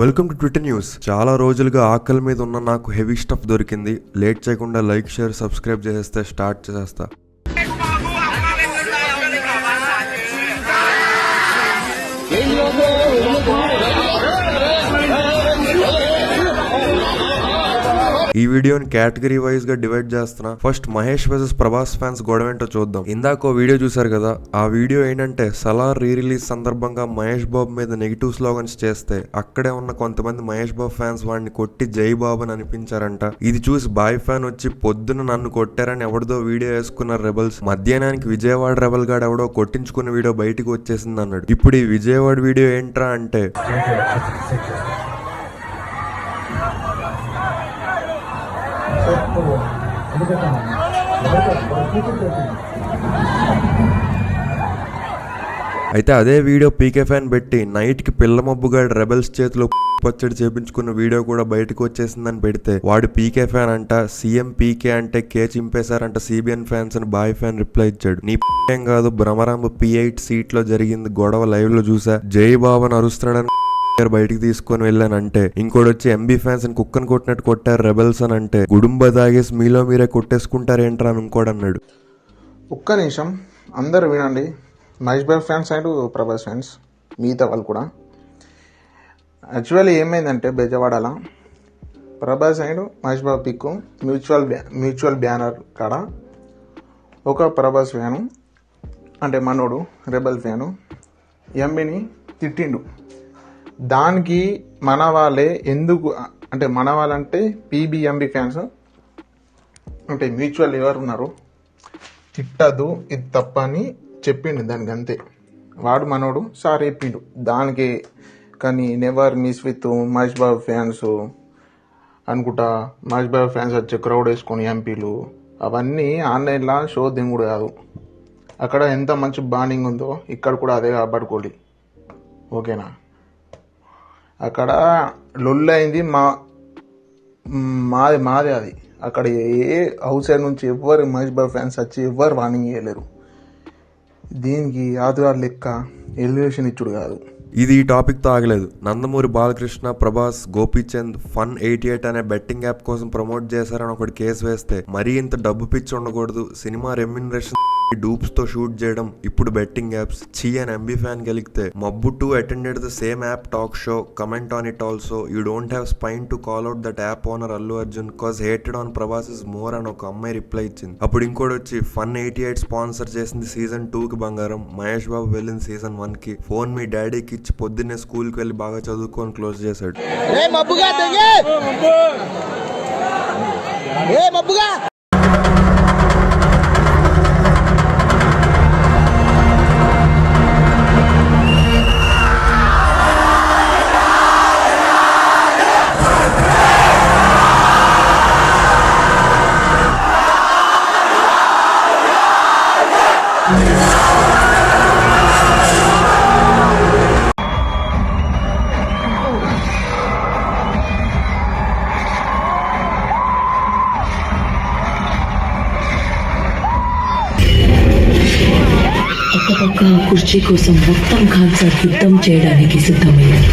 Welcome to Twitter news. చాలా రోజులుగా ఆకలి మీద ఉన్న నాకు హెవీ స్టఫ్ దొరికింది. లేట్ చేయకుండా లైక్, షేర్, సబ్స్క్రైబ్ చేసేస్తే స్టార్ట్ చేసేస్తా. ఈ వీడియోని కేటగిరీ వైజ్ గా డివైడ్ చేస్తున్నా. First Mahesh versus Prabhas fans గొడవ ఏంటో చూద్దాం. ఇందాక వీడియో చూసారు కదా, ఆ వీడియో ఏంటంటే సలార్ రీ రిలీజ్ సందర్భంగా మహేష్ బాబు మీద నెగిటివ్ స్లోగన్స్ చేస్తే అక్కడే ఉన్న కొంతమంది మహేష్ బాబు ఫ్యాన్స్ వాడిని కొట్టి జై బాబు అని అనిపించారంట. ఇది చూసి బాయ్ ఫ్యాన్ వచ్చి పొద్దున నన్ను కొట్టారని ఎవరిదో వీడియో వేసుకున్నారు రెబల్స్. మధ్యాహ్నానికి విజయవాడ రెబల్ గాడు ఎవడో కొట్టించుకున్న వీడియో బయటకు వచ్చేసింది అన్నాడు. ఇప్పుడు ఈ విజయవాడ వీడియో ఏంట్రా అంటే అయితే అదే వీడియో పీకే ఫ్యాన్ పెట్టి నైట్ కి పిల్ల మబ్బుగాడు రెబల్స్ చేతిలో పచ్చడి చేపించుకున్న వీడియో కూడా బయటకు వచ్చేసిందని పెడితే వాడు పీకే ఫ్యాన్ అంట, సీఎం పీకే అంటే కే చింపేశారంట సిబిఎన్ ఫ్యాన్స్ అని బాయ్ ఫ్యాన్ రిప్లై ఇచ్చాడు. నీ ఏం కాదు, భ్రమరాంబ P8 సీట్ లో జరిగింది గొడవ లైవ్ లో చూసా, జై బాబుని అరుస్తున్నాడని బయటికి తీసుకొని వెళ్ళానంటే ఇంకోటి వచ్చి ఎంబీ ఫ్యాన్స్ అని కుక్కను కొట్టినట్టు కొట్టారు రెబల్స్ అని అంటే గుడుంబ తాగేసి మీలో మీరే కొట్టేసుకుంటారేంట్రా అని ఇంకోటి అన్నాడు. ఒక్క నిమిషం అందరు వినండి, Mahesh Babu fans and Prabhas fans మిగతా వాళ్ళు కూడా. యాక్చువల్లీ ఏమైందంటే బెజవాడలో ప్రభాస్ అండ్ మహేష్ బాబు పిక్కు మ్యూచువల్ బ్యానర్ కాడ ఒక ప్రభాస్ ఫ్యాను అంటే మనోడు రెబల్ ఫ్యాను ఎంబీని తిట్టిండు. దానికి మన వాళ్ళే ఎందుకు అంటే మన వాళ్ళంటే PBMB ఫ్యాన్స్ అంటే మ్యూచువల్ ఎవరు ఉన్నారు తిట్టదు ఇది తప్ప అని చెప్పిండు. దానికి అంతే వాడు మనోడు సార్ చెప్పిండు దానికి. కానీ never miss with Mahesh Babu fans అనుకుంటా. మహేష్ బాబు ఫ్యాన్స్ వచ్చే క్రౌడ్ వేసుకొని ఎంపీలు అవన్నీ ఆన్లైన్లో షో దింగుడు కాదు. అక్కడ ఎంత మంచి బాండింగ్ ఉందో ఇక్కడ కూడా అదే కాపాడుకోవాలి, ఓకేనా. అక్కడ లొల్లు అయింది మాదే అది. అక్కడ ఏ అవుట్ సైడ్ నుంచి ఎవ్వరు మహేష్ బాబు ఫ్యాన్స్ వచ్చి ఎవ్వరు వార్నింగ్ చేయలేరు. దీనికి ఆదివారం లెక్క ఎలివేషన్ ఇచ్చుడు కాదు. ఇది ఈ టాపిక్ తో ఆగలేదు. నందమూరి బాలకృష్ణ, ప్రభాస్, గోపీచంద్ Fun88 అనే బెట్టింగ్ యాప్ కోసం ప్రమోట్ చేశారని ఒకటి కేసు వేస్తే మరీ ఇంత డబ్బు పిచ్చి ఉండకూడదు, సినిమా రెమ్యునరేషన్ డూప్స్ తో షూట్ చేయడం, ఇప్పుడు బెట్టింగ్ యాప్స్ చీ అని ఎంబీ ఫ్యాన్ గెలిగితే మబ్బు 2 attended the same app talk show, comment on it also, you don't have spine to call out that app owner Allu Arjun cause hated on Prabhas is more అని ఒక అమ్మాయి reply ఇచ్చింది. అప్పుడు ఇంకోటి వచ్చి Fun88 స్పాన్సర్ చేసింది సీజన్ 2 కి బంగారం, మహేష్ బాబు వెళ్ళింది సీజన్ 1 కి. ఫోన్ మీ డాడీకి ఇచ్చి పొద్దున్నే స్కూల్ కి వెళ్ళి బాగా చదువుకొని క్లోజ్ చేశాడు. పక్క కుర్చీ కోసం మొత్తం ఖాన్సా యుద్ధం చేయడానికి సిద్ధమయ్యారు.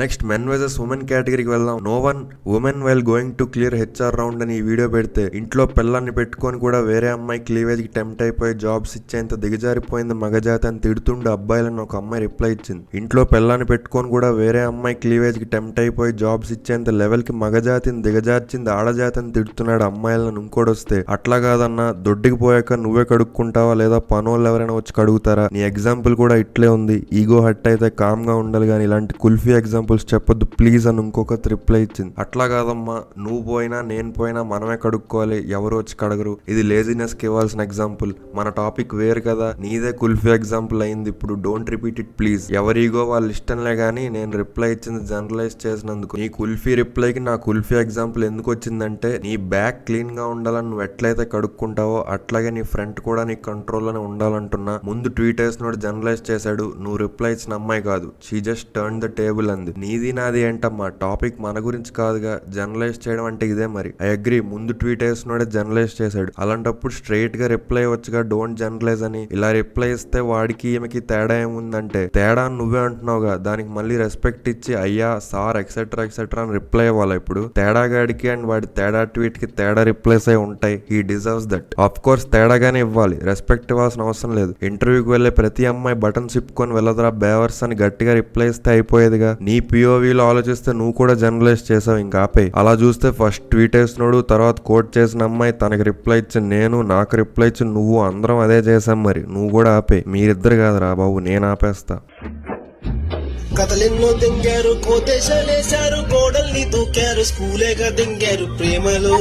నెక్స్ట్ మెన్ వర్సెస్ ఉమెన్ కేటగిరీకి వెళ్దాం. No one women while going to clear HR round అని ఈ వీడియో పెడితే ఇంట్లో పిల్లల్ని పెట్టుకొని కూడా వేరే అమ్మాయి క్లీవేజ్ కి టెంప్ట్ అయిపోయి జాబ్స్ ఇచ్చేంత దిగజారిపోయింది మగజాతి అని తిడుతుండే అబ్బాయిలని ఒక అమ్మాయి రిప్లై ఇచ్చింది. ఇంట్లో పిల్లని పెట్టుకొని కూడా వేరే అమ్మాయి క్లీవేజ్ కి టెంప్ట్ అయిపోయి జాబ్స్ ఇచ్చేంత లెవెల్ కి మగజాతిని దిగజార్చింది ఆడజాతి అని తిడుతున్నాడు అమ్మాయిలను. ఇంకోటి వస్తే అట్లా కాదన్నా, దొడ్డికి పోయాక నువ్వే కడుక్కుంటావా లేదా పనోళ్ళు ఎవరైనా వచ్చి కడుగుతారా? నీ ఎగ్జాంపుల్ కూడా ఇట్లే ఉంది. ఈగో హట్ అయితే కామ్ గా ఉండాలి కానీ ఇలాంటి కుల్ఫీ ఎగ్జాంపుల్ ఎగ్జాంపుల్స్ చెప్పొద్దు ప్లీజ్ అని ఇంకొక రిప్లై ఇచ్చింది. అట్లా కాదమ్మా, నువ్వు పోయినా నేను పోయినా మనమే కడుక్కోవాలి, ఎవరు వచ్చి కడగరు. ఇది లేజినెస్ కి ఇవ్వాల్సిన ఎగ్జాంపుల్. మన టాపిక్ వేరు కదా. నీదే కుల్ఫీ ఎగ్జాంపుల్ అయింది ఇప్పుడు. Don't repeat it please. ఎవరిగో వాళ్ళ ఇష్టంలే గానీ నేను రిప్లై ఇచ్చింది జనరలైజ్ చేసినందుకు. నీ కుల్ఫీ రిప్లైకి నా కుల్ఫీ ఎగ్జాంపుల్ ఎందుకు వచ్చిందంటే, నీ బ్యాగ్ క్లీన్ గా ఉండాలని నువ్వు ఎట్లయితే కడుక్కుంటావో అట్లాగే నీ ఫ్రంట్ కూడా నీ కంట్రోల్లోనే ఉండాలంటున్నా. ముందు ట్వీట్ వేసినోడు జనరలైజ్ చేశాడు, నువ్వు రిప్లై ఇచ్చిన అమ్మాయి కాదు. She just turn the table అంది. నీది నాది ఏంటమ్మా, టాపిక్ మన గురించి కాదుగా. జనరలైజ్ చేయడం అంటే ఇదే మరి. ఐ అగ్రీ, ముందు ట్వీట్ వేసినోడే జనరలైజ్ చేశాడు. అలాంటప్పుడు స్ట్రైట్ గా రిప్లై వచ్చుగా డోంట్ జనరలైజ్ అని. ఇలా రిప్లై ఇస్తే వాడికి ఈమెకి తేడా ఏముందంటే, తేడా నువ్వే అంటున్నావుగా, దానికి మళ్ళీ రెస్పెక్ట్ ఇచ్చి అయ్యా సార్ ఎక్సెట్రా ఎక్సెట్రా అని రిప్లై ఇవ్వాలి. ఇప్పుడు తేడా గాడికి అండ్ వాడి తేడా ట్వీట్ కి తేడా రిప్లైస్ అయి ఉంటాయి. He deserves that. Of course తేడాగానే ఇవ్వాలి, రెస్పెక్ట్ ఇవ్వాల్సిన అవసరం లేదు. ఇంటర్వ్యూకి వెళ్లే ప్రతి అమ్మాయి బటన్ సిప్పుకొని వెళ్ళదురా బేవర్స్ అని గట్టిగా రిప్లై ఇస్తే అయిపోయేదిగా. నీ పిఓవిలో ఆలోచిస్తే నువ్వు కూడా జనరలైజ్ చేసావు, ఇంకా ఆపే. అలా చూస్తే ఫస్ట్ ట్వీట్ వేసినోడు, తర్వాత కోట్ చేసిన అమ్మాయి, తనకి రిప్లై ఇచ్చి నేను, నాకు రిప్లై ఇచ్చి నువ్వు, అందరం అదే చేసాం మరి. నువ్వు కూడా ఆపే. మీరిద్దరు కాదురా బాబు, నేను ఆపేస్తా. కథలెన్నో దింగారు, కోతేశాలేశారు, గోడల్ని దూకారు, స్కూలేగా దింగారు ప్రేమలో,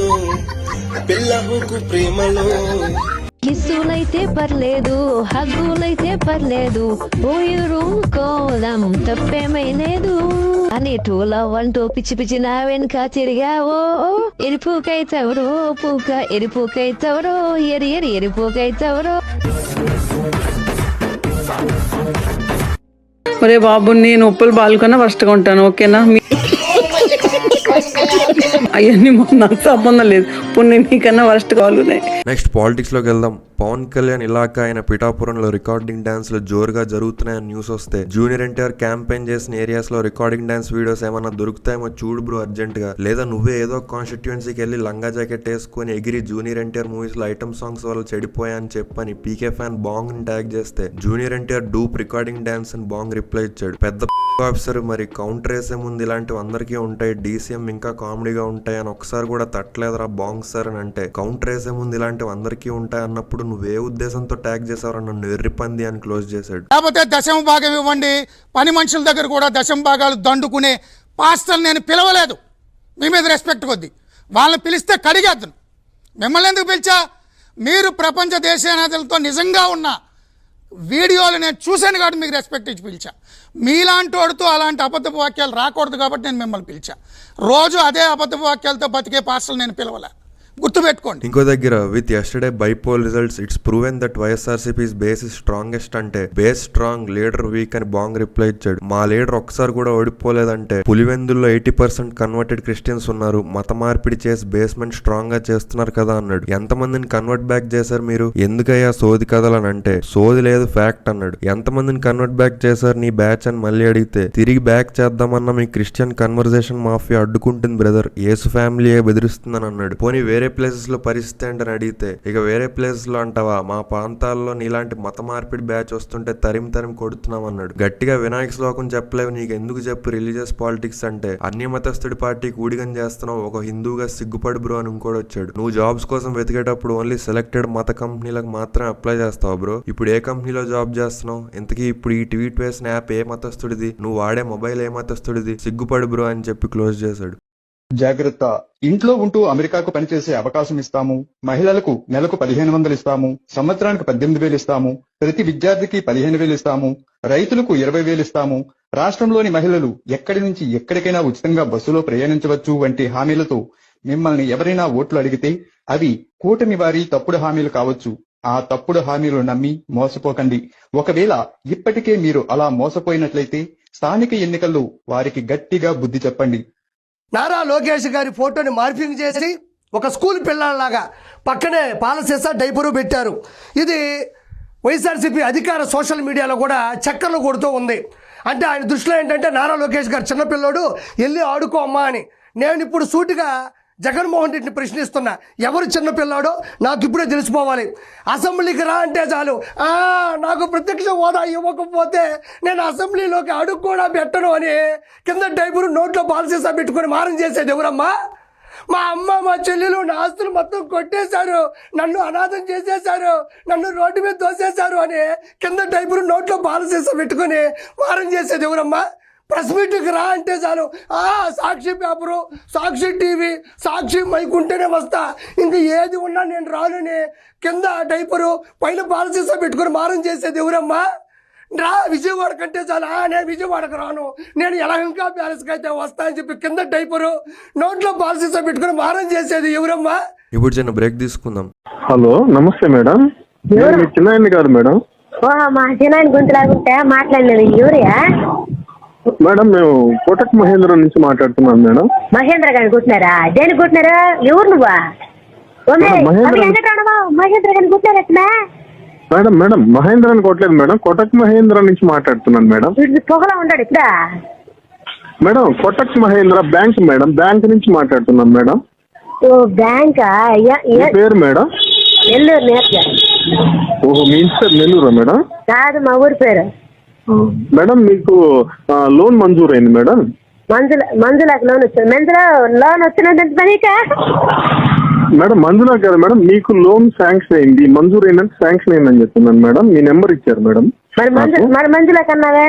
పిల్లహుకు ప్రేమలో. కిస్సులైతే పర్లేదు, హగ్గులైతే పర్లేదు, పోయి రూమ్ కోదాం తప్పేమీ లేదు అని టూలా వంటూ పిచ్చి పిచ్చి నా వెనుక తిరిగావో. ఎరిపుకైతవరో పూక, ఎరిపుకైతవరో ఎరి ఎరి ఎరిపుకైతవరో. ఒరే బాబు, నేను ఉప్పులు బాలుకన్నా వర్స్ట్గా ఉంటాను, ఓకేనా? అవన్నీ నాకు సంబంధం లేదు. పుణ్య నీకన్నా వర్స్ట్ కావాలున్నాయి. నెక్స్ట్ పాలిటిక్స్ లోకి వెళ్దాం. పవన్ కళ్యాణ్ ఇలాకా ఆయన పిఠాపురంలో రికార్డింగ్ డాన్స్ లో జోరుగా జరుగుతున్నాయని న్యూస్ వస్తే, జూనియర్ ఎన్టీఆర్ క్యాంపెయిన్ చేసిన ఏరియాస్ లో రికార్డింగ్ డాన్స్ వీడియోస్ ఏమన్నా దొరుకుతాయేమో చూడు బ్రో అర్జెంట్ గా. లేదా నువ్వే ఏదో కాన్స్టిట్యుయెన్సీకి వెళ్ళి లంగా జాకెట్ వేసుకుని ఎగిరి జూనియర్ ఎన్టీఆర్ మూవీస్ లో ఐటమ్ సాంగ్స్ వల్ల చెడిపోయా అని చెప్పని పీకే ఫ్యాన్ బాంగ్ ని ట్యాగ్ చేస్తే, junior NTR dupe recording dance అని బాంగ్ రిప్లై ఇచ్చాడు. పెద్ద ఆఫీసర్ మరి కౌంటర్ వేసే ముందు ఇలాంటివి అందరికీ ఉంటాయి, డీసీఎం ఇంకా కామెడీగా ఉంటాయి అని ఒకసారి కూడా తట్టలేదురా బాంగ్ సార్ అని అంటే, కౌంటర్ వేసే ముందు ఇలాంటివి అందరికీ ఉంటాయి అన్నప్పుడు నువ్వే ఉద్దేశంతో ట్యాగ్ చేసావరా నన్ను ఎర్రిపంది అని క్లోజ్ చేశాడు. లేకపోతే దశమ భాగం ఇవ్వండి. పని మనుషుల దగ్గర కూడా దశమ భాగాలు దండుకునే పాస్టర్ నేను పిలవలేదు, మీ మీద రెస్పెక్ట్ కొద్ది. వాళ్ళని పిలిస్తే కడిగేద్దాను. మిమ్మల్ని ఎందుకు పిలిచా? మీరు ప్రపంచ దేశనాథులతో నిజంగా ఉన్న వీడియోలు నేను చూశాను కాబట్టి మీకు రెస్పెక్ట్ ఇచ్చి పిలిచా. మీలాంటి వాడితో అలాంటి అబద్ధపు వాక్యాలు రాకూడదు కాబట్టి నేను మిమ్మల్ని పిలిచా. రోజు అదే అబద్ధపు వాక్యాలతో బతికే పాస్టర్లు నేను పిలవలే, గుర్తుపెట్టుకోండి. ఇంకో దగ్గర with yesterday bypoll results it's proven that YSRCP's base is strongest అంటే బేస్ స్ట్రాంగ్ లీడర్ వీక్ అని బాంగ్ రిప్లై ఇచ్చాడు. మా లీడర్ ఒక్కసారి కూడా ఓడిపోలేదంటే, పులివెందుల్లో 80% కన్వర్టెడ్ క్రిస్టియన్స్ ఉన్నారు, మత మార్పిడి చేసి బేస్మెంట్ స్ట్రాంగ్ గా చేస్తున్నారు కదా అన్నాడు. ఎంతమందిని కన్వర్ట్ బ్యాక్ చేశారు మీరు? ఎందుకయ్యా సోది కథలు అని అంటే, సోది లేదు ఫ్యాక్ట్ అన్నాడు. ఎంతమందిని కన్వర్ట్ బ్యాక్ చేశారు నీ బ్యాచ్ అని మళ్ళీ అడిగితే, తిరిగి బ్యాక్ చేద్దామన్న మీ క్రిస్టియన్ కన్వర్జేషన్ మాఫియా అడ్డుకుంటుంది బ్రదర్, యేసు ఫ్యామిలీ బెదిరిస్తుందని అన్నాడు. పోనీ వేరే ప్లేసెస్ లో పరిస్థితి ఏంటని అడిగితే, ఇక వేరే ప్లేసెస్ లో అంటావా, మా ప్రాంతాల్లో నీలాంటి మత మార్పిడి బ్యాచ్ వస్తుంటే తరిమి కొడుతున్నాం అన్నాడు. గట్టిగా వినాయక శ్లోకం చెప్పలేవు, నీకు ఎందుకు చెప్పు రిలీజియస్ పాలిటిక్స్ అంటే, అన్ని మతస్థుడి పార్టీకి ఊడిగం చేస్తున్నావు, ఒక హిందూగా సిగ్గుపడి బ్రో అని ఇంకోటి వచ్చాడు. నువ్వు జాబ్స్ కోసం వెతికేటప్పుడు ఓన్లీ సెలెక్టెడ్ మత కంపెనీలకు మాత్రమే అప్లై చేస్తావు బ్రో. ఇప్పుడు ఏ కంపెనీలో జాబ్ చేస్తున్నావు? ఇంతకీ ఇప్పుడు ఈ ట్వీట్ వేసిన యాప్ ఏ మతస్థుడిది? నువ్వు వాడే మొబైల్ ఏ మతస్థుడిది? సిగ్గుపడి బ్రో అని చెప్పి క్లోజ్ చేశాడు. జాగ్రత్త, ఇంట్లో ఉంటూ అమెరికాకు పనిచేసే అవకాశం ఇస్తాము, మహిళలకు నెలకు 1500 ఇస్తాము, సంవత్సరానికి 18,000 ఇస్తాము, ప్రతి విద్యార్థికి 15,000 ఇస్తాము, రైతులకు 20,000 ఇస్తాము, రాష్ట్రంలోని మహిళలు ఎక్కడి నుంచి ఎక్కడికైనా ఉచితంగా బస్సులో ప్రయాణించవచ్చు వంటి హామీలతో మిమ్మల్ని ఎవరైనా ఓట్లు అడిగితే అవి కూటమి వారి తప్పుడు హామీలు కావచ్చు. ఆ తప్పుడు హామీలు నమ్మి మోసపోకండి. ఒకవేళ ఇప్పటికే మీరు అలా మోసపోయినట్లయితే స్థానిక ఎన్నికల్లో వారికి గట్టిగా బుద్ధి చెప్పండి. నారా లోకేష్ గారి ఫోటోని మార్పింగ్ చేసి ఒక స్కూల్ పిల్లలాగా పక్కనే పాలసీసా డైపరు పెట్టారు. ఇది వైఎస్ఆర్సీపీ అధికార సోషల్ మీడియాలో కూడా చక్కర్లు కొడుతూ ఉంది. అంటే ఆయన దృష్టిలో ఏంటంటే, నారా లోకేష్ గారు చిన్నపిల్లోడు, వెళ్ళి ఆడుకో అమ్మా అని. నేను ఇప్పుడు సూటిగా జగన్మోహన్ రెడ్డిని ప్రశ్నిస్తున్నా, ఎవరు చిన్నపిల్లాడో నాకు ఇప్పుడే తెలిసిపోవాలి. అసెంబ్లీకి రా అంటే చాలు, నాకు ప్రత్యక్ష హోదా ఇవ్వకపోతే నేను అసెంబ్లీలోకి అడుగు కూడా పెట్టను అని కింద డైపరు నోట్లో పాలసీసా పెట్టుకొని మారం చేసేది ఎవరమ్మా? మా అమ్మ మా చెల్లెలు నా ఆస్తులు మొత్తం కొట్టేశారు, నన్ను అనాథం చేసేశారు, నన్ను రోడ్డు మీద తోసేశారు అని కింద డైపరు నోట్లో పాలసీసా పెట్టుకొని మారం చేసేది ఎవరమ్మా? ప్రెస్ మీట్కి రా అంటే చాలు, సాక్షి పేపరు, సాక్షి టీవీ, సాక్షి మైక్ ఉంటేనే వస్తా, ఇంకా ఏది ఉన్నా నేను రానని కింద డైపరు పైన పాలసీసా పెట్టుకుని మారం చేసేది ఎవరమ్మా? రా విజయవాడ కంటే చాలు, నేను విజయవాడకు రాను, నేను యలహంక ప్యాలెస్కి అయితే వస్తా అని చెప్పి కింద డైపరు నోట్లో పాలసీసా పెట్టుకుని మారం చేసేది ఎవరమ్మా? ఇప్పుడు చిన్న బ్రేక్ తీసుకుందాం. హలో, నమస్తే మేడం. మీ చిన్న కాదు మేడం. మా చిన్న గుంతులాగుంటే మాట్లాడినది ఎవరియా? మేడం మేము కోటక్ మహేంద్ర నుంచి మాట్లాడుతున్నాను మేడం. మహేంద్ర గారిని కుట్టినారా? దేని కుట్టినారు? ఎవరు నువ్వా? మహేంద్ర గారిని కుట్టారట్నా? మేడం మేడం మహేంద్ర అని కొట్టలేదు మేడం, కోటక్ మహేంద్ర నుంచి మాట్లాడుతున్నాను మేడం. పొగలా ఉన్నాడు ఇక్కడ madam. Kotak Mahindra bank madam, bank నుంచి మాట్లాడుతున్నాను మేడం. ఓ బ్యాంకా? పేరు మేడం? నెల్లూరు నేర్చా. ఓహో, మీ ఇంటి పేరు నెల్లూరా మేడం? కాదు, మా ఊరి పేరు. మేడం మీకు లోన్ మంజూరైంది మేడం. మంజులకు లోన్ వచ్చింది. లోన్ వచ్చినట్టు పనికా మేడం మంజులా గారు మేడం, మీకు లోన్ శాంక్షన్ అయింది, మంజూరు అయిందంటే శాంక్షన్ అయిందని చెప్తున్నాను మేడం. మీ నెంబర్ ఇచ్చారు మేడం. మరి మంజులా కన్నావే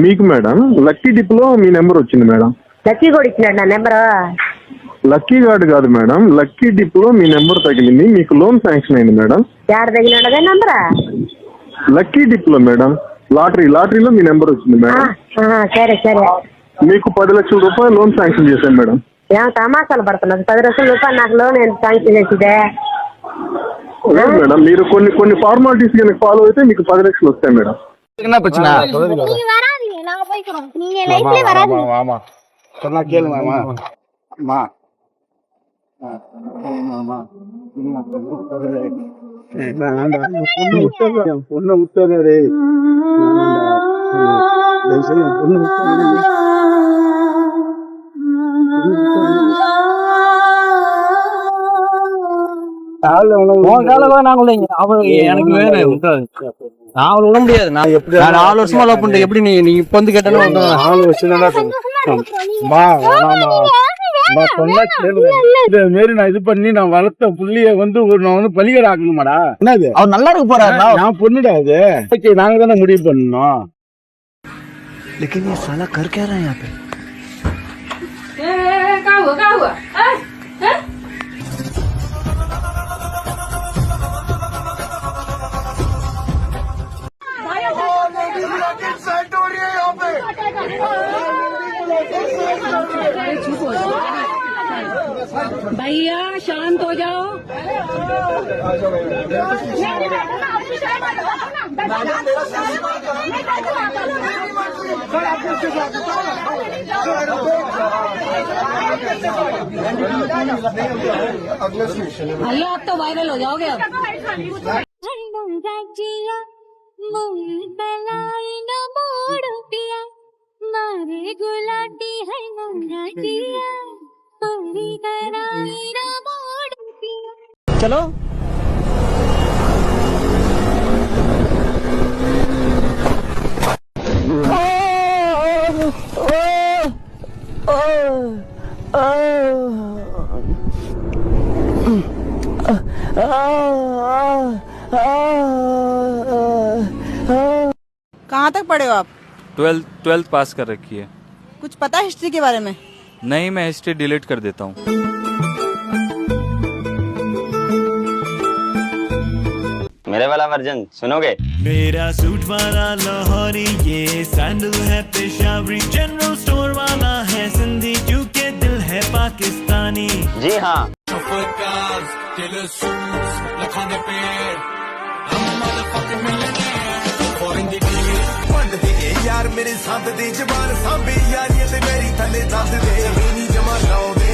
మీకు మేడం లక్కీ డిప్ లో మీ నెంబర్ వచ్చింది మేడం. లక్కీ కూడా ఇచ్చినాడు నా నెంబరు. లక్కీ కార్డు కాదు మేడం, లక్కీ డిప్ లో మీ నెంబర్ తగిలింది, మీకు లోన్ శాంక్షన్ అయింది మేడం. ఎక్కడ తగిలినాడు నెంబరా? లక్కీ డిప్ లో మేడం, లాటరీలో మీ నెంబర్ వచ్చింది మేడం. సరే సరే, మీకు 10 లక్షల రూపాయలు లోన్ శాంక్షన్ చేశాను మేడం. ఏమో తమాసాలు పడుతున్నారు. 10 లక్షల రూపాయలు నాకు లోన్ శాంక్షన్ చేసిదే? లేదు మేడం, మీరు కొన్ని ఫార్మాలిటీస్ కనుక ఫాలో అయితే మీకు 10 లక్షలు వస్తాయి మేడం. எனக்கு வேணும் நாவல் விட முடியாது. நான் எப்படி 4 வருஷமா லவ் பண்றேன், எப்படி நீ பொந்து கேட்டேன்னு 4 வருஷம் நான் இது பண்ணி நான் வளர்த்த புள்ளிய நான் வந்து பலிகடை ஆக்கணுமாடா? என்னது அவர் நல்லா இருக்க போறாரு, நான் பொண்ணுடா அது. ஓகே, நாங்க தானே முடிவு பண்ணணும். लेकिन ये साला कर क्या रहा है यहाँ पे? भैया शांत हो जाओ. भैया आप तो वायरल हो जाओगे अब. चलो कहाँ तक पढ़े हो आप? 12th पास कर रखी है. कुछ पता है हिस्ट्री के बारे में? नहीं, मैं हिस्ट्री डिलीट कर देता हूँ. मेरे वाला वर्जन सुनोगे? मेरा सूट वाला लाहौरी, ये सैंडल है पेशावरी, जनरल स्टोर वाला है सिंधी, क्योंकि दिल है पाकिस्तानी. जी हाँ. यार मेरे साथ दी जबान सांबे यारियां ते मेरी थले दस दे मेरी जमा लाओ दे.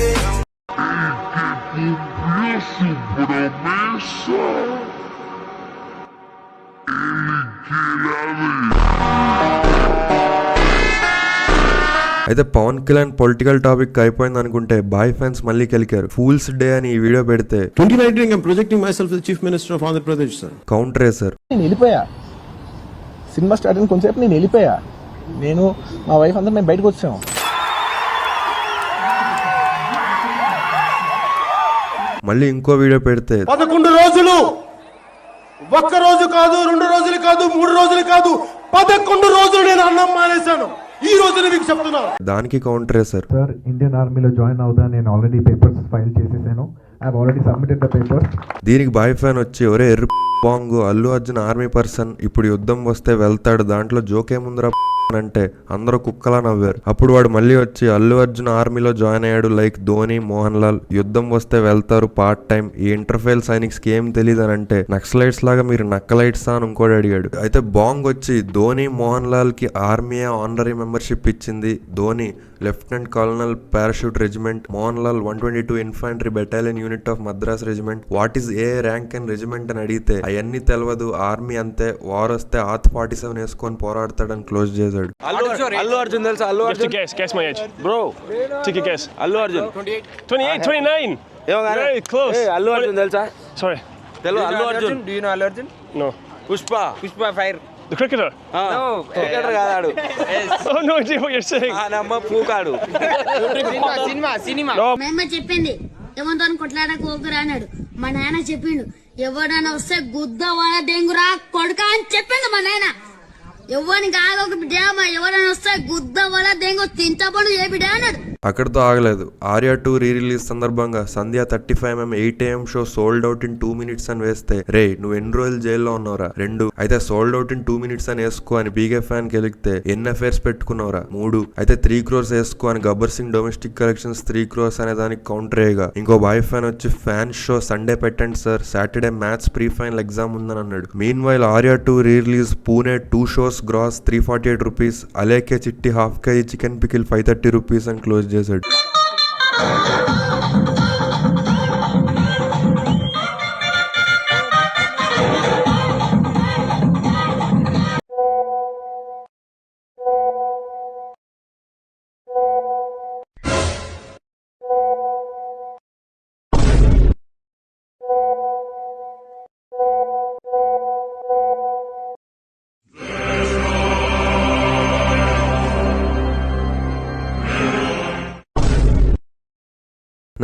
అయితే పవన్ కళ్యాణ్ పొలిటికల్ టాపిక్ అయిపోయింది అనుకుంటే బాయ్ ఫ్యాన్స్ మళ్ళీ కలికారు. ఫూల్స్ డే అని ఈ వీడియో పెడితే 2019 I'm projecting myself as Chief Minister of Andhra Pradesh, sir. Counter వేశారు. నేను వెళ్ళిపోయా, సినిమా స్టార్ట్ అయిన కొంచెంసేపు నేను వెళ్ళిపోయా, నేను మా వైఫ్ అందరూ మేము బయటకు వచ్చాము. మళ్ళీ ఇంకో వీడియో పెడితే 11 రోజులు, ఒక్క రోజు కాదు, 2 రోజులు కాదు, 3 రోజులు కాదు, 11 రోజులు నేను అన్నం మానేశాను. ఈ రోజున మీకు చెప్తున్నాను. దానికి కౌంటరే సార్. సార్ ఇండియన్ ఆర్మీలో జాయిన్ అవుదా, నేను ఆల్రెడీ పేపర్స్ ఫైల్ చేసేసాను. I have already submitted the papers. దీనికి బాయ్ ఫ్యాన్ వచ్చి ఒరే ఎర్ర బాంగు అల్లు అర్జున్ ఆర్మీ పర్సన్, ఇప్పుడు యుద్ధం వస్తే వెళ్తాడు, దాంట్లో జోకేముందిరా అంటే అందరూ కుక్కలా నవ్వారు. అప్పుడు వాడు మళ్ళీ వచ్చి అల్లు అర్జున్ ఆర్మీలో జాయిన్ అయ్యాడు లైక్ ధోని, మోహన్ లాల్, యుద్ధం వస్తే వెళ్తారు పార్ట్ టైం, ఈ ఇంటర్ఫేల్ సైనిక్స్ కి ఏం తెలియదు అని అంటే నక్సలైట్స్ లాగా మీరు నక్కలైట్స్ అని ఇంకోటి అడిగాడు. అయితే బాంగ్ వచ్చి ధోని, మోహన్ లాల్ కి ఆర్మీ ఆనరీ మెంబర్షిప్ ఇచ్చింది. Dhoni lieutenant colonel parachute regiment, Mohan Lal 122 infantry battalion unit of Madras regiment. What is a rank and regiment అని అడిగితే అవన్నీ తెలియదు, ఆర్మీ అంతే, వార్ వస్తే ఆత్ 47 వేసుకొని పోరాడతాడని క్లోజ్ చేశాడు. అల్లు అర్జున్ తెలుసా? Allu Arjun guess my age bro, take a guess. Allu Arjun 28 29 ఏమో గాని very close. అల్లు అర్జున్ తెలుసా? Sorry, తెలుసు Allu Arjun. Do you know Allu Arjun? No. Pushpa fire the cricketer? No, cricketer కాదాడు. Oh no idea what you're saying. నమ్మ పూకాడు. సినిమా మేమ చెప్పింది ఏమంతో కొట్లాడకు ఓకురా అన్నాడు. మా నాన్న చెప్పిండు ఎవరైనా వస్తే గుద్దవాడ డెంగురా కొడుక అని చెప్పిండు మా నాన్న. ఎవరిని కాదు ఒక బిడ్డ, ఎవరైనా వస్తే గుద్దవాడ డెంగు తింటపడు ఏ బిడ్డ అన్నాడు. అక్కడితో ఆగలేదు. ఆర్యా 2 రీ రిలీజ్ సందర్భంగా సంధ్య 35mm 8 AM show sold out in 2 minutes అని వేస్తే, రే నువ్వు ఎన్ని రోజులు జైల్లో ఉన్నావురా? 2. అయితే సోల్డ్ అవుట్ ఇన్ 2 minutes అని వేసుకో అని బీగే ఫ్యాన్ కి వెలిగితే ఎన్ని అఫేర్స్ పెట్టుకున్నావురా? 3. అయితే 3 crores వేసుకో అని Gabbar Singh domestic collections 3 crores అనే దానికి కౌంటర్ అయ్యగా ఇంకో బాయ్ ఫ్యాన్ వచ్చి ఫ్యాన్ షో సండే పెట్టండి sir, Saturday maths pre final exam ఉందని అన్నాడు. Meanwhile Arya 2 re release Pune 2 shows gross 348 rupees, Alekhya Chitti ½ kg chicken pickle 530 rupees అని క్లోజ్ చేశాడు.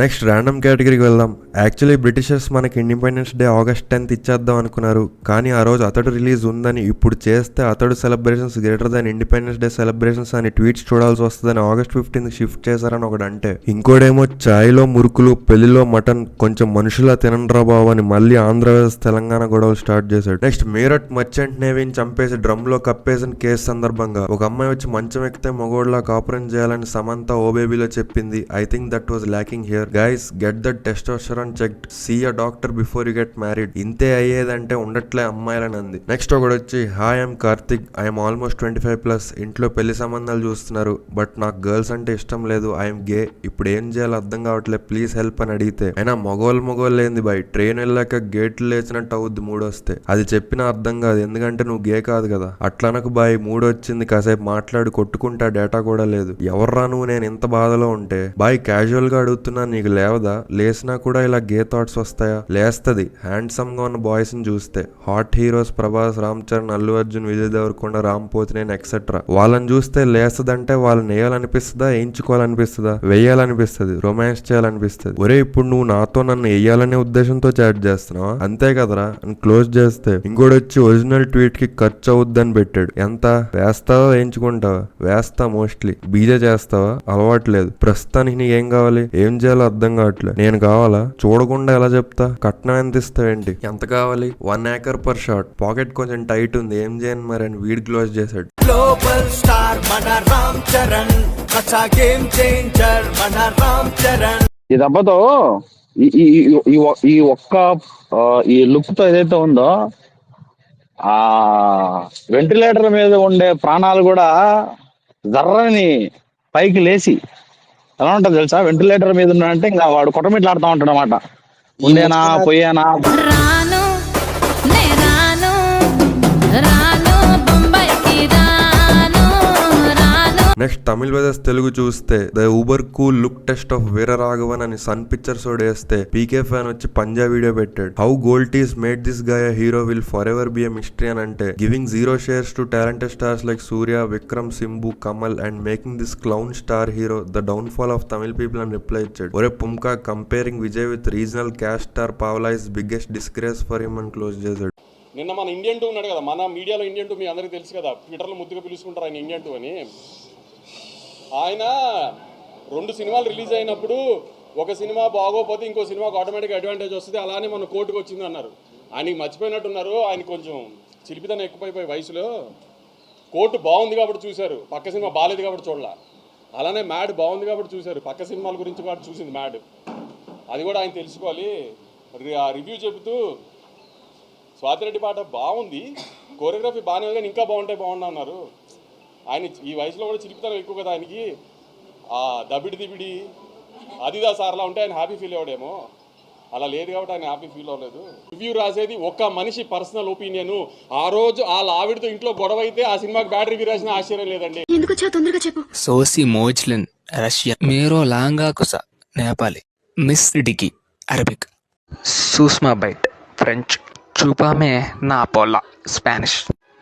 నెక్స్ట్ ర్యాండమ్ కేటగిరీకి వెళ్దాం. యాక్చువల్లీ బ్రిటిషర్స్ మనకి ఇండిపెండెన్స్ డే August 10th ఇచ్చేద్దాం అనుకున్నారు, కానీ ఆ రోజు అతడు రిలీజ్ ఉందని, ఇప్పుడు చేస్తే అతడు celebrations greater than independence day celebrations అని ట్వీట్స్ చూడాల్సి వస్తుందని August 15th షిఫ్ట్ చేశారని ఒకటి అంటే, ఇంకోడేమో ఛాయ్లో మురుకులు, పెళ్లిలో మటన్, కొంచెం మనుషులా తినండ్రా బాబు అని మళ్ళీ ఆంధ్రప్రదేశ్ తెలంగాణ గొడవలు స్టార్ట్ చేశాడు. నెక్స్ట్ మీరట్ మర్చెంట్ నేవీని చంపేసి డ్రమ్ లో కప్పేసిన కేసు సందర్భంగా ఒక అమ్మాయి వచ్చి మంచం ఎక్కితే మొగోడ్లా కాపురం చేయాలని సమంత ఓ బేబీలో చెప్పింది. I think that was lacking here. Guys, get that testosterone checked. See a doctor before you get married. ఇంతే అయ్యేదంటే ఉండట్లే అమ్మాయిలని అంది. నెక్స్ట్ ఒకడు వచ్చి hi I'm Karthik, I'm almost 25+, ఇంట్లో పెళ్లి సంబంధాలు చూస్తున్నారు, బట్ నాకు గర్ల్స్ అంటే ఇష్టం లేదు, ఐఎమ్ గే, ఇప్పుడు ఏం చేయాలో అర్థం కావట్లేదు, ప్లీజ్ హెల్ప్ అని అడిగితే, అయినా మగోళ్ళు ఏంది బాయ్, ట్రైన్ వెళ్ళాక గేట్లు లేచినట్టు అవుద్ది మూడొస్తే, అది చెప్పినా అర్థం కాదు ఎందుకంటే నువ్వు గే కాదు కదా, అట్లనకు బాయ్ మూడొచ్చింది కాసేపు మాట్లాడి కొట్టుకుంటా డేటా కూడా లేదు, ఎవర్రా నువ్వు నేను ఇంత బాధలో ఉంటే, బాయ్ క్యాజువల్ గా అడుగుతున్నా నీకు లేవదా, లేసినా కూడా ఇలా గే థాట్స్ వస్తాయా? లేస్తది హ్యాండ్సమ్ గా ఉన్న బాయ్స్ ని చూస్తే, hot heroes Prabhas, Ram Charan, Allu Arjun, Vijay Deverakonda, Ram Pothineni etcetera, వాళ్ళని చూస్తే లేస్తదంటే వాళ్ళని వేయాలనిపిస్తుందా, వేయించుకోవాలనిపిస్తుందా, వేయాలనిపిస్తుంది, రొమాన్స్ చేయాలనిపిస్తుంది. ఒరే ఇప్పుడు నువ్వు నాతో నన్ను వేయాలనే ఉద్దేశంతో చాట్ చేస్తున్నావా? అంతే కదరా అని క్లోజ్ చేస్తే ఇంకోటి వచ్చి ఒరిజినల్ ట్వీట్ కి ఖర్చు అవుద్దని పెట్టాడు. ఎంత వేస్తావా, వేయించుకుంటావా? వేస్తా మోస్ట్లీ. బీజే చేస్తావా? అలవాట్లేదు. ప్రస్తుతానికి నీకు ఏం కావాలి, ఏం చేయాలో అర్థం కావట్లేదు. నేను కావాలా? చూడకుండా ఎలా చెప్తా? కట్నం ఎంత ఇస్తావేంటి? ఎంత కావాలి? 1 acre per shot. పాకెట్ కొంచెం టైట్ ఉంది, ఏం చేయను మరి అని వీడ్ క్లోజ్ చేశాడు. గ్లోబల్ స్టార్ మన రామ్ చరణ్, కచ్చా గేమ్ చేంజర్ మన రామ్ చరణ్. ఈ దెబ్బతో ఈ ఒక్క ఈ లుక్ తో ఏదైతే ఉందో ఆ వెంటిలేటర్ మీద ఉండే ప్రాణాలు కూడా జర్రని పైకి లేచి ఎలా ఉంటుంది తెలుసా? వెంటిలేటర్ మీద ఉన్నా అంటే ఇంకా వాడు కొట్టమిట్లాడుతూ ఉంటాడు అనమాట. ఉండేనా పోయేనా. నెక్స్ట్ తమిళ వెదర్స్ తెలుగు చూస్తే the uber cool look test of Veera Raghavan అని సన్ పిక్చర్స్ వేస్తే పీకే ఫ్యాన్ వచ్చి పంజా వీడియో పెట్టాడు. How golties made this guy hero will forever be a mystery అని అంటే, giving 0 shares to talented stars like Suriya, Vikram, Simbu, Kamal and making this clown star hero the downfall of Tamil people అని reply ఇచ్చాడు. ఒరే పుమ్కా, comparing Vijay with regional caste star పావలా is biggest disgrace for him అని close చేశాడు. నిన్న మన ఇండియన్ 2 ఉన్నాడు కదా, మన మీడియాలో ఇండియన్ 2 మీ అందరికీ తెలుసు కదా, ట్విట్టర్లో ముద్దుగా పిలుచుకుంటారు ఆయన ఇండియన్ 2 అని. ఆయన 2 సినిమాలు రిలీజ్ అయినప్పుడు ఒక సినిమా బాగోపోతే ఇంకో సినిమాకి ఆటోమేటిక్ అడ్వాంటేజ్ వస్తుంది, అలానే మన కోర్టుకు వచ్చింది అన్నారు. ఆయనకి మర్చిపోయినట్టున్నారు, ఆయన కొంచెం చిలిపితనం ఎక్కువైపోయి వయసులో. కోర్టు బాగుంది కాబట్టి చూశారు, పక్క సినిమా బాగాలేదు కాబట్టి చూడాల. అలానే మ్యాడ్ బాగుంది కాబట్టి చూశారు, పక్క సినిమాల గురించి కూడా చూసింది మ్యాడ్. అది కూడా ఆయన తెలుసుకోవాలి. రివ్యూ చెబుతూ స్వాతిరెడ్డి పాట బాగుంది, కోరియోగ్రఫీ బాగానే ఉంది కానీ ఇంకా బాగుంటే అన్నారు. ఆయన ఈ వయసులో కూడా చిలిపితనం ఎక్కువ కదా ఆయనకి. దబిడి అదిదా సార్లా ఉంటే ఆయన హ్యాపీ ఫీల్ అవ్వడేమో, అలా లేదు కాబట్టి ఆయన హ్యాపీ ఫీల్ అవ్వలేదు. రివ్యూ రాసేది ఒక్క మనిషి పర్సనల్ ఒపీనియన్. ఆ రోజు వాళ్ళ ఆవిడతో ఇంట్లో గొడవ అయితే ఆ సినిమాకి బ్యాడ్ రివ్యూ రాసిన ఆశ్చర్యం లేదండి. ఎందుకు వచ్చావు తొందరగా చెప్పు. సోసి మోజ్లిన్ రష్యా, మేరో లాంగా కుసా నేపాలి, మిస్ డికి అరబిక్, సూస్మా బైట్ ఫ్రెంచ్, చూపా మే నాపోలా స్పానిష్,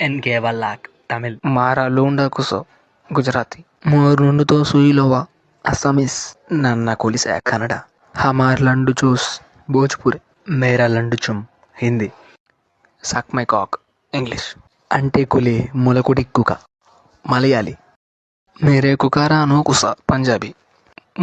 ఎన్కేవల్లాక్ తమిళ్, మారా లూండా కుసో గుజరాతీ, మోరుండుతో సుయిలోవా అస్సామీస్, నన్న కొలిసా కన్నడ, హమార్ లండు చూస్ భోజ్పురి, మేరా లండు చుమ్ Hindi, suck my cock English, అంటే కులి ములకుడి కుక మలయాళీ, మేరే కుకారానో కుసా పంజాబీ,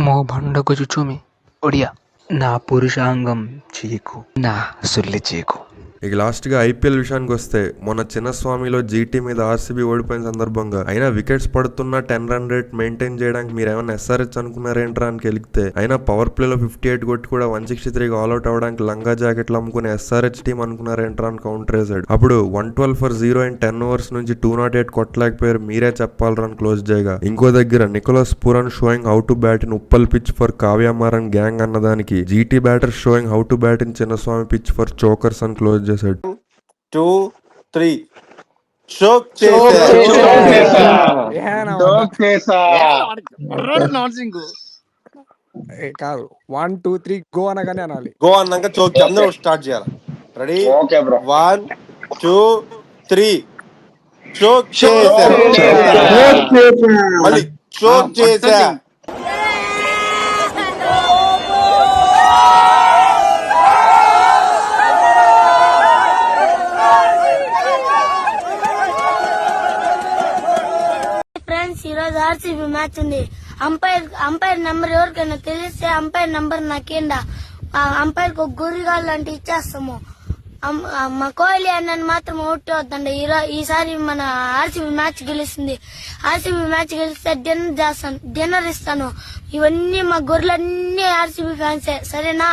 మో భండకు చుచుమి ఒడియా, నా పురుషాంగం చీకు నా సుల్లి చీకు. ఇక లాస్ట్గా ఐపీఎల్ విషయానికి వస్తే మొన్న చిన్నస్వామిలో జీటీ మీద ఆర్సీబీ ఓడిపోయిన సందర్భంగా అయినా వికెట్స్ పడుతున్న 10 రన్ రేట్ మెయింటైన్ చేయడానికి మీరు ఏమైనా ఎస్ఆర్హెచ్ అనుకున్నారేంట్రా అని గెలిగితే అయినా పవర్ ప్లేలో 58 కొట్టి కూడా 163 ఆల్అౌట్ అవడానికి లంగా జాకెట్లు అమ్ముకునే ఎస్ఆర్హెచ్ టీం అనుకున్నారేంట్రా అని కౌంటర్ వేసాడు. అప్పుడు 112 ఫర్ 0 in 10 overs నుంచి 208 కొట్టలేకపోయారు, మీరే చెప్పాలి రన్ క్లోజ్ చేయగా. ఇంకో దగ్గర Nicholas Pooran showing how to bat in Uppal pitch for Kavya Maran gang అన్నదానికి GT batter showing how to bat in Chinnaswamy pitch for chokers అని క్లోజ్ చేశాడు. 2, 3 చోక్ కాదు 1 2 3 గో అనగానే అనాలి. గో అన్నాక చోక్ అందరూ స్టార్ట్ చేయాలి. రెడీ 1 2 3 చోక్ మళ్ళీ చోక్ చేసా. ఫ్రెండ్స్, ఈరోజు ఆర్సీబీ మ్యాచ్ ఉంది. అంపైర్ నెంబర్ ఎవరికైనా తెలిస్తే అంపైర్ నెంబర్ నాకేండా, అంపైర్ కు గురిగాళ్ళు అంటే ఇచ్చేస్తాము. మా కోహ్లీ అన్నని మాత్రం అవుట్ అవుతుండే. ఈసారి మన ఆర్సీబీ మ్యాచ్ గెలుస్తుంది. ఆర్సీబీ మ్యాచ్ గెలిస్తే డిన్నర్ ఇస్తాను. ఇవన్నీ మా గొర్రెలన్నీ ఆర్సీబీ ఫ్యాన్సే, సరేనా?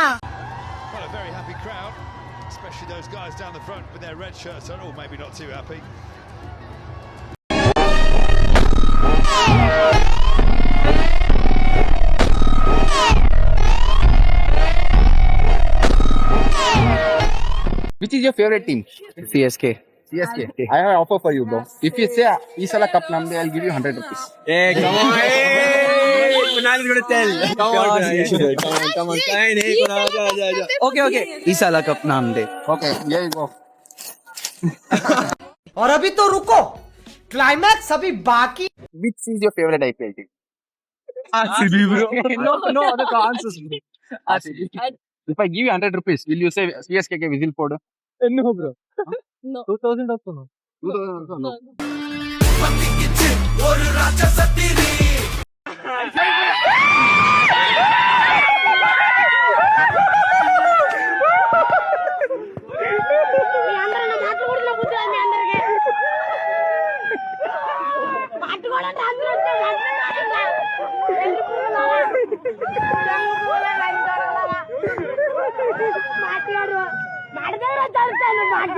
Which is your favorite team? CSK. CSK. I have an offer for you, bro. If you say Isala Cup Namde, I'll give you 100 rupees. Hey, come on. Hey, Kunal is going to tell. Come on. Hey, Kunal. Okay. Isala Cup Namde. Okay, here you go. और अभी तो रुको, climax अभी बाकी. Which is your favorite IPL team? RCB, bro. No, other answers. RCB. If I give you 100 rupees, will you say CSK ke whistle for? No, bro. No. 2000 also no. 2000 also no.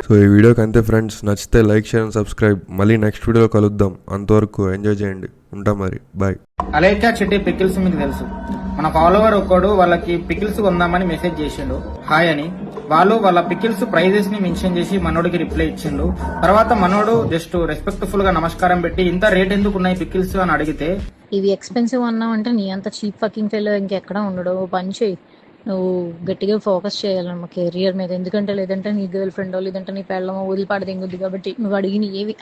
So ఈ వీడియోకి అంతే friends, నచ్చితే like share and subscribe. మళ్ళీ next వీడియోలో కలుద్దాం, అంతవరకు enjoy చేయండి. ఉంటాం మరి, బాయ్. అలైకా చెట్టి పికిల్స్ మీకు తెలుసు. మన ఫాలోవర్ ఒక్కడు వాళ్ళకి పికిల్స్ కొందామని మెసేజ్ చేసిండు హాయ్ అని. వాళ్ళు వాళ్ళ పికిల్స్ ప్రైజెస్ ని మెన్షన్ చేసి మనోడికి రిప్లై ఇచ్చిండు. తర్వాత మనోడు జస్ట్ రెస్పెక్ట్ఫుల్ గా నమస్కారం పెట్టి ఇంత రేట్ ఎందుకు ఉన్నాయి పికిల్స్ అని అడిగితే, ఇవి ఎక్స్పెన్సివ్ అన్నావు అంటే నీ అంత చీప్ ఫకింగ్ ఫెలో ఇంకెక్కడ ఉండడు. పని చేయి, నువ్వు గట్టిగా ఫోకస్ చేయాలన్నమా కెరియర్ మీద. ఎందుకంటే లేదంటే నీ గర్ల్ ఫ్రెండో లేదంటే నీ పెళ్ళమో వదిలిపడదింగుద్ది. కాబట్టి నువ్వు అడిగిన ఏమి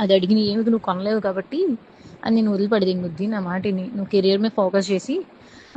నువ్వు కొనలేవు కాబట్టి అది నేను వదిలిపడదింగుద్ది. నా మాటిని నువ్వు కెరియర్ మీద ఫోకస్ చేసి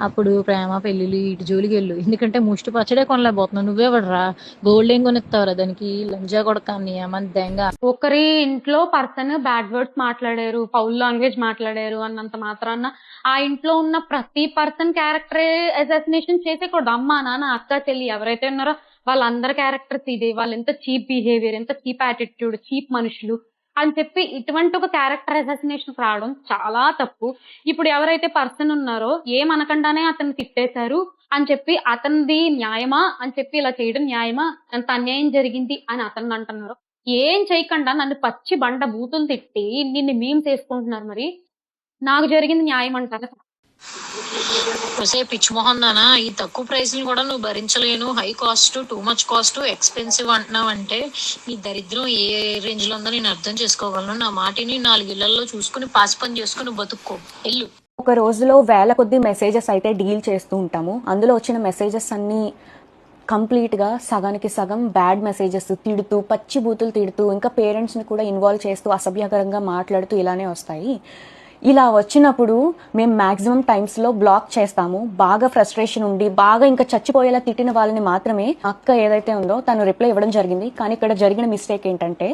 అప్పుడు ప్రేమ పెళ్ళిళ్ళు ఇటు జోలికి వెళ్ళు. ఎందుకంటే ముష్టి పచ్చడే కొనలేకపోతున్నావు. నువ్వేవడరా గోల్డ్ ఏం కొనిస్తావురా దానికి? లంజా కొడకాన్ని ఏమని దెంగ. ఒకరి ఇంట్లో పర్సన్ బ్యాడ్ వర్డ్స్ మాట్లాడారు, ఫౌల్ లాంగ్వేజ్ మాట్లాడారు అన్నంత మాత్రాన ఆ ఇంట్లో ఉన్న ప్రతి పర్సన్ క్యారెక్టర్ అసాసినేషన్ చేసేకూడదు. అమ్మ నాన్న అక్క చెల్లి ఎవరైతే ఉన్నారో వాళ్ళందరి క్యారెక్టర్స్ ఇదే, వాళ్ళు ఎంత చీప్ బిహేవియర్, ఎంత చీప్ యాటిట్యూడ్, చీప్ మనుషులు అని చెప్పి ఇటువంటి ఒక క్యారెక్టర్ అసాసినేషన్ రావడం చాలా తప్పు. ఇప్పుడు ఎవరైతే పర్సన్ ఉన్నారో ఏమనకుండానే అతన్ని తిట్టేశారు అని చెప్పి అతనిది న్యాయమా అని చెప్పి ఇలా చేయడం న్యాయమా, అంత అన్యాయం జరిగింది అని అతను అంటున్నారు. ఏం చేయకుండా నన్ను పచ్చి బండ బూతులు తిట్టి నిన్ను మీమ్స్ వేసుకుంటున్నారు. మరి నాకు జరిగింది న్యాయం అంటారా? పిచ్చి మొహం దానా, ఈ తక్కువ ప్రైస్ కూడా నువ్వు భరించలేను, high cost, too much cost, expensive అంటున్నావు అంటే నీ దరిద్రం ఏ రేంజ్ లో ఉందో నేను అర్థం చేసుకోగలను. నా మాటిని 4 ఇళ్లలో చూసుకుని పాసి పని చేసుకుని బతుక్కో, వెళ్ళు. ఒక రోజులో వేల కొద్ది మెసేజెస్ అయితే డీల్ చేస్తూ ఉంటాము. అందులో వచ్చిన మెసేజెస్ అన్నీ కంప్లీట్గా సగానికి సగం బ్యాడ్ మెసేజెస్, తిడుతూ పచ్చి బూతులు తిడుతూ ఇంకా పేరెంట్స్ని కూడా ఇన్వాల్వ్ చేస్తూ అసభ్యకరంగా మాట్లాడుతూ ఇలానే వస్తాయి. ఇలా వచ్చినప్పుడు మేము మ్యాక్సిమం టైమ్స్లో బ్లాక్ చేస్తాము. బాగా ఫ్రస్ట్రేషన్ ఉండి బాగా ఇంకా చచ్చిపోయేలా తిట్టిన వాళ్ళని మాత్రమే అక్క ఏదైతే ఉందో తను రిప్లై ఇవ్వడం జరిగింది. కానీ ఇక్కడ జరిగిన మిస్టేక్ ఏంటంటే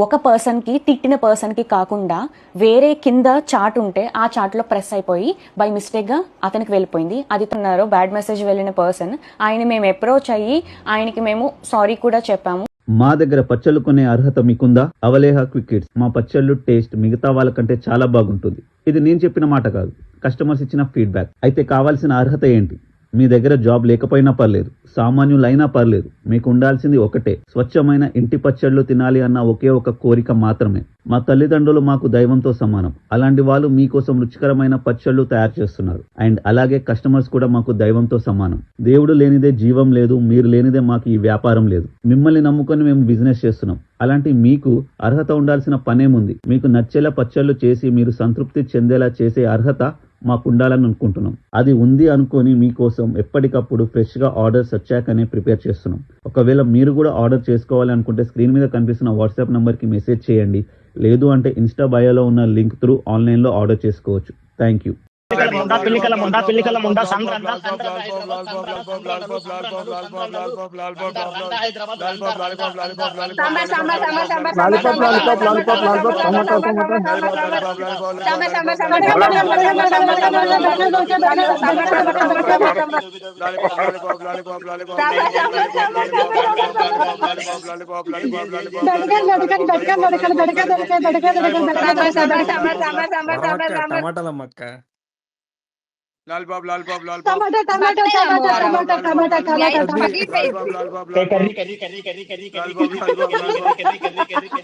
ఒక పర్సన్కి తిట్టిన పర్సన్కి కాకుండా వేరే కింద చాట్ ఉంటే ఆ చాట్లో ప్రెస్ అయిపోయి బై మిస్టేక్గా అతనికి వెళ్ళిపోయింది. అది తన్నారు బ్యాడ్ మెసేజ్ వెళ్ళిన పర్సన్. ఆయన మేము అప్రోచ్ అయ్యి ఆయనకి మేము సారీ కూడా చెప్పాము. మా దగ్గర పచ్చళ్ళు కొనే అర్హత మీకుందా? అవలేహ క్విక్ కిడ్స్. మా పచ్చళ్ళు టేస్ట్ మిగతా వాళ్ళకంటే చాలా బాగుంటుంది. ఇది నేను చెప్పిన మాట కాదు, కస్టమర్స్ ఇచ్చిన ఫీడ్బ్యాక్. అయితే కావాల్సిన అర్హత ఏంటి? మీ దగ్గర జాబ్ లేకపోయినా పర్లేదు, సామాన్యులైనా పర్లేదు, మీకు ఉండాల్సింది ఒకటే, స్వచ్ఛమైన ఇంటి పచ్చళ్ళు తినాలి అన్న ఒకే ఒక కోరిక మాత్రమే. మా తల్లిదండ్రులు మాకు దైవంతో సమానం. అలాంటి వాళ్ళు మీకోసం రుచికరమైన పచ్చళ్ళు తయారు చేస్తున్నారు. అండ్ అలాగే కస్టమర్స్ కూడా మాకు దైవంతో సమానం. దేవుడు లేనిదే జీవం లేదు, మీరు లేనిదే మాకు ఈ వ్యాపారం లేదు. మిమ్మల్ని నమ్ముకొని మేము బిజినెస్ చేస్తున్నాం. అలాంటి మీకు అర్హత ఉండాల్సిన పనేముంది? మీకు నచ్చేలా పచ్చళ్ళు చేసి మీరు సంతృప్తి చెందేలా చేసే అర్హత మాకు ఉండాలని అనుకుంటున్నాం. అది ఉంది అనుకొని మీకోసం ఎప్పటికప్పుడు ఫ్రెష్ గా ఆర్డర్స్ వచ్చాకనే ప్రిపేర్ చేస్తున్నాం. ఒకవేళ మీరు కూడా ఆర్డర్ చేసుకోవాలి అనుకుంటే స్క్రీన్ మీద కనిపిస్తున్న వాట్సాప్ నంబర్ కి మెసేజ్ చేయండి. లేదు అంటే ఇన్స్టా బయోలో ఉన్న లింక్ త్రూ ఆన్లైన్ లో ఆర్డర్ చేసుకోవచ్చు. Thank you. టమాటాలమ్మక్క.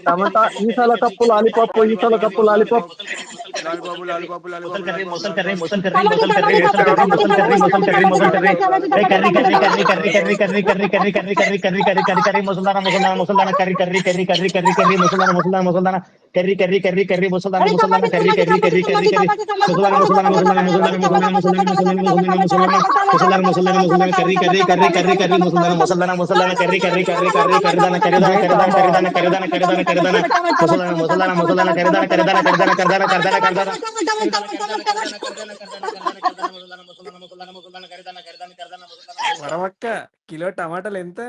టమాటా ఈసాల కప్పు లాలీపాప్, ఈసాల కప్పు లాలీపాప్. వరమక్క కిలో టమాటాలు ఎంత?